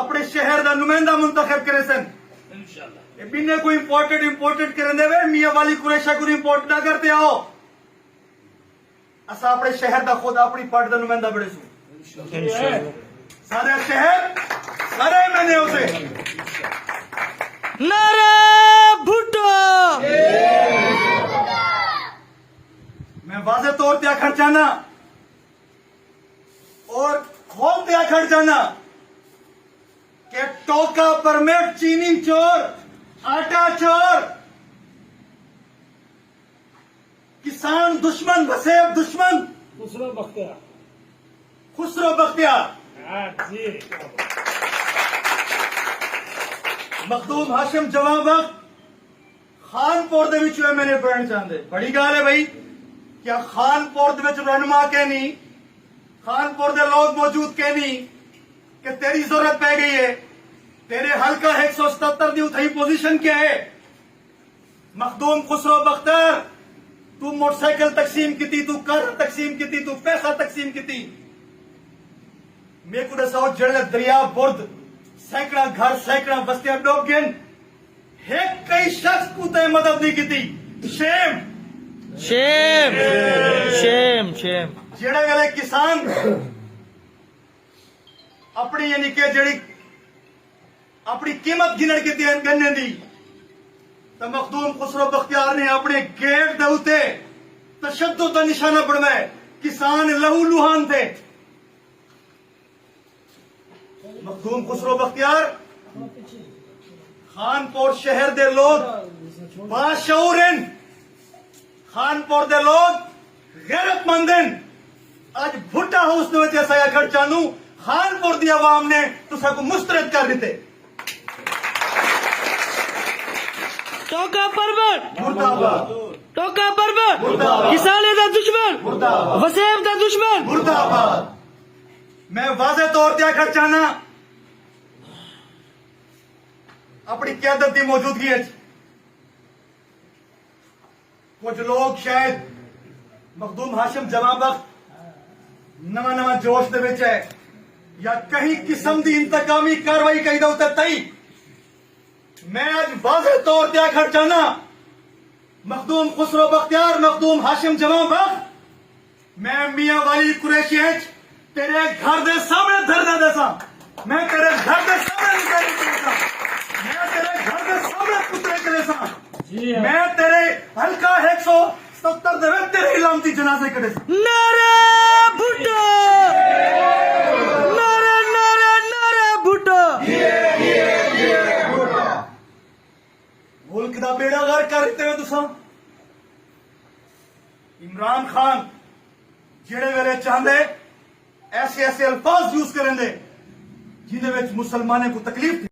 अपने शहर का नुमाइंदा मुंतखब करे सन इंशाल्लाह। बिन्ने कोई इंपोर्टेड करने देवे मियां वाली कुरैशा को इंपोर्ट ना करते आओ। असा अपने शहर का खुद अपनी पार्टी का नुमाइंदा बड़े सू सारे शहर सारे मैंने उसे नारे भुट्टो मैं वाजे तौर पर आखर चाहना और खोल पे आखर चाहना कि टोका परमिट चीनी चोर आटा चोर किसान दुश्मन वसेब दुश्मन खुसरो बख्तियार मखदूम हाशिम जवां वक्त खानपुर दे विच मैंने पढ़ना चाहते बड़ी गल है भाई क्या खानपुर दे विच रहनुमा कहनी खानपुर दे लोग मौजूद कहनी कि तेरी जरूरत पै गई है तेरे हल्का 177 दी उठाई पोजीशन क्या है मखदूम खुसरो बख्तियार तू मोटरसाइकिल तकसीम की तू कार तकसीम की तू पैसा तकसीम की मेरे को दसाओ जड़े दरिया बुर्द सैकड़ा घर सैकड़ा बस्तियां डूब गए एक कई शख्स को तय मदद नहीं की शेम शेम शेम शेम जेड़े वेले किसान अपनी यानी कि जेड़ी अपनी कीमत गिनण की गन्ने दी तो मखदूम खुसरो बख्तियार ने अपने गेट दे उत्ते तशद्दुद का निशाना बनवाया किसान लहू लुहान थे मखदूम खुसरो बख्तियार खानपुर शहर दे लोग बाशऊर खानपुर दे लोग गैरतमंद आज भुट्टा हाउस दे विच ऐसा आखर चाहूं खानपुर दी आवाम ने तुसा को मुस्तरद कर दिते टोका परबत मुर्दाबाद टोका परबत मुर्दाबाद किसाने दा दुश्मन मुर्दाबाद वसेब दा दुश्मन मुर्दाबाद मैं वाज़े तौर पर आखर चाहना अपनी क्यादत की मौजूदगी कुछ लोग शायद मखदूम हाशिम जवां वक्त नवा नवा जोश दे विच है या कहीं किस्म की इंतकामी कार्रवाई कही दे तई मैं आज वाज़े तौर पर आखर चाहना मखदूम खुसरो बख्तियार मखदूम हाशिम जवां वक्त मैं मियां वाली कुरैशी तेरे घर दे सामने धरना देसा मैं तेरे घर दे सामने निकाली करेसा मैं तेरे घर दे सामने पुतरे करेसा मैं तेरे हल्का 170 दे विच तेरे इलामती जनाजे करेसा नारे भुट्टो नारे नारे नारे भुट्टो मुल्क दा बेड़ा गर्क कर दिते हो तुसां इमरान खान जेड़े वेले चाहते ऐसे ऐसे अल्फाज यूज करेंगे जिन्हें मुसलमानों को तकलीफ थी